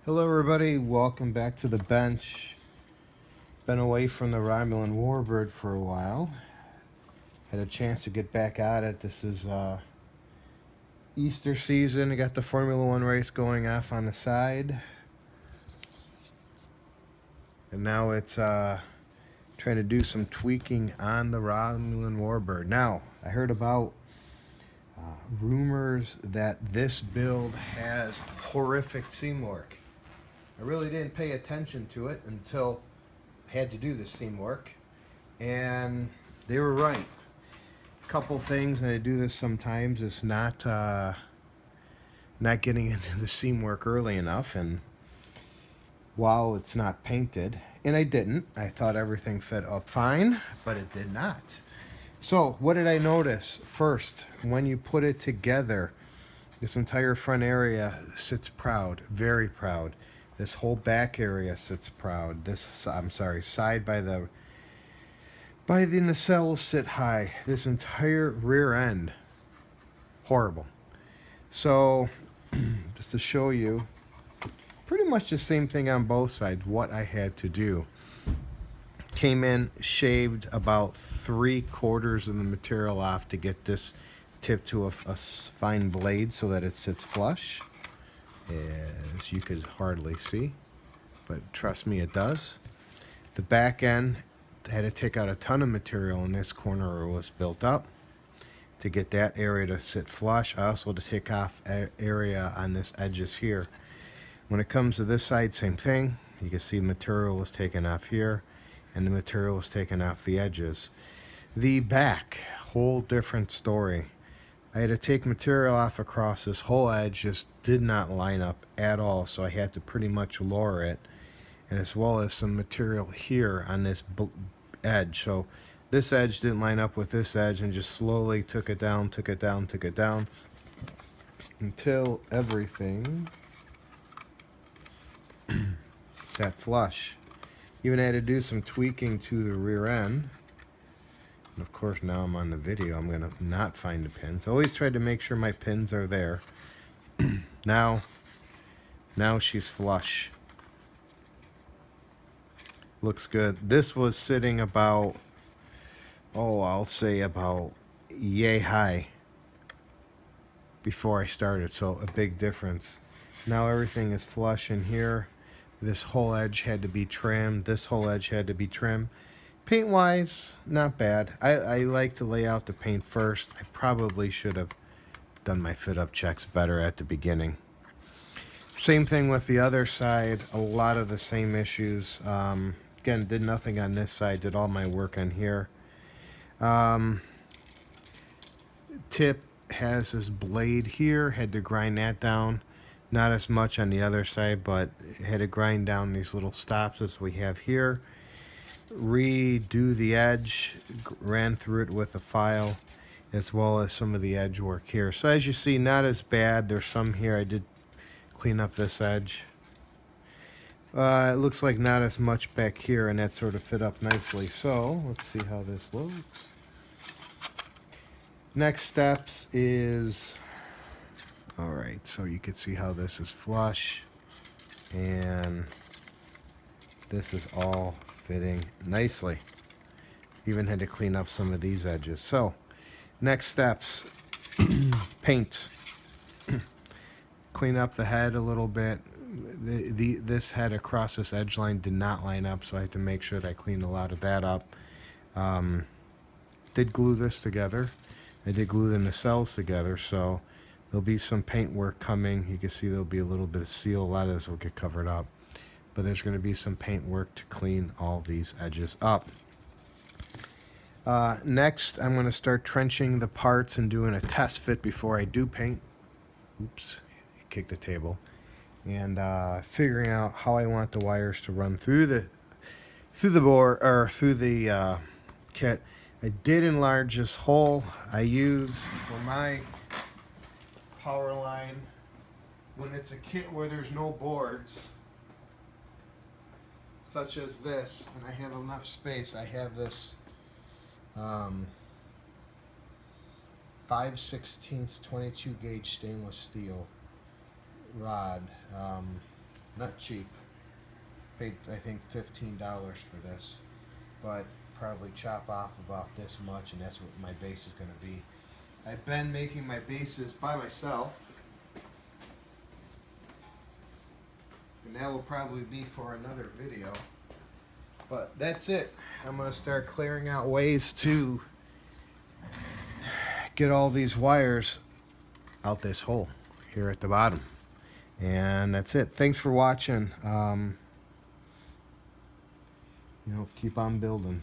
Hello everybody, welcome back to the bench. Been away from the Romulan warbird for a while. Had a chance to get back at it. This is Easter season. I got the Formula One race going off on the side. And now it's trying to do some tweaking on the Romulan warbird. Now, I heard about rumors that this build has horrific seam work. I really didn't pay attention to it until I had to do the seam work, and they were right. A couple things, and I do this sometimes, is not getting into the seam work early enough, and while it's not painted, and I didn't, I thought everything fit up fine, but it did not. So what did I notice? First, when you put it together, this entire front area sits proud, very proud. This whole back area sits proud. This, I'm sorry, side by the nacelles sit high. This entire rear end, horrible. So, just to show you, pretty much the same thing on both sides, what I had to do. Came in, shaved about 3/4 of the material off to get this tip to a fine blade so that it sits flush, as you could hardly see, but trust me, it does. The back end, I had to take out a ton of material in this corner where it was built up to get that area to sit flush. I also had to take off area on this edges here. When it comes to this side, same thing. You can see material was taken off here, and the material was taken off the edges. The back, whole different story. I had to take material off across this whole edge, just did not line up at all, so I had to pretty much lower it, and as well as some material here on this edge. So this edge didn't line up with this edge, and just slowly took it down, took it down, took it down, until everything sat flush. Even had to do some tweaking to the rear end. And of course, now I'm on the video, I'm gonna not find the pins. Always tried to make sure my pins are there. now she's flush. Looks good. This was sitting about, I'll say about yay high before I started, so a big difference. Now everything is flush in here. This whole edge had to be trimmed. This whole edge had to be trimmed. Paint wise, not bad. I like to lay out the paint first. I probably should have done my fit up checks better at the beginning. Same thing with the other side. A lot of the same issues. Again, did nothing on this side. Did all my work on here. Tip has this blade here. Had to grind that down. Not as much on the other side, but had to grind down these little stops as we have here. Redo the edge, ran through it with a file, as well as some of the edge work here. So as you see, not as bad. There's some here. I did clean up this edge. It looks like not as much back here, and that sort of fit up nicely. So let's see how this looks. Next steps is, all right, so you can see how this is flush, and this is all fitting nicely. Even had to clean up some of these edges. So next steps, paint. Clean up the head a little bit. This head across this edge line did not line up, so I had to make sure that I cleaned a lot of that up. Did glue this together. I did glue the nacelles together, so there'll be some paint work coming. You can see there'll be a little bit of seal. A lot of this will get covered up, but there's going to be some paint work to clean all these edges up. Next, I'm going to start trenching the parts and doing a test fit before I do paint. Oops, kicked the table. And figuring out how I want the wires to run through the board, or through the kit. I did enlarge this hole. I use for my power line, when it's a kit where there's no boards, such as this, and I have enough space, I have this 5/16 22 gauge stainless steel rod. Not cheap. Paid, I think, $15 for this, but probably chop off about this much, and that's what my base is going to be. I've been making my bases by myself, and that will probably be for another video. But that's it. I'm going to start clearing out ways to get all these wires out this hole here at the bottom. And that's it. Thanks for watching. You know, keep on building.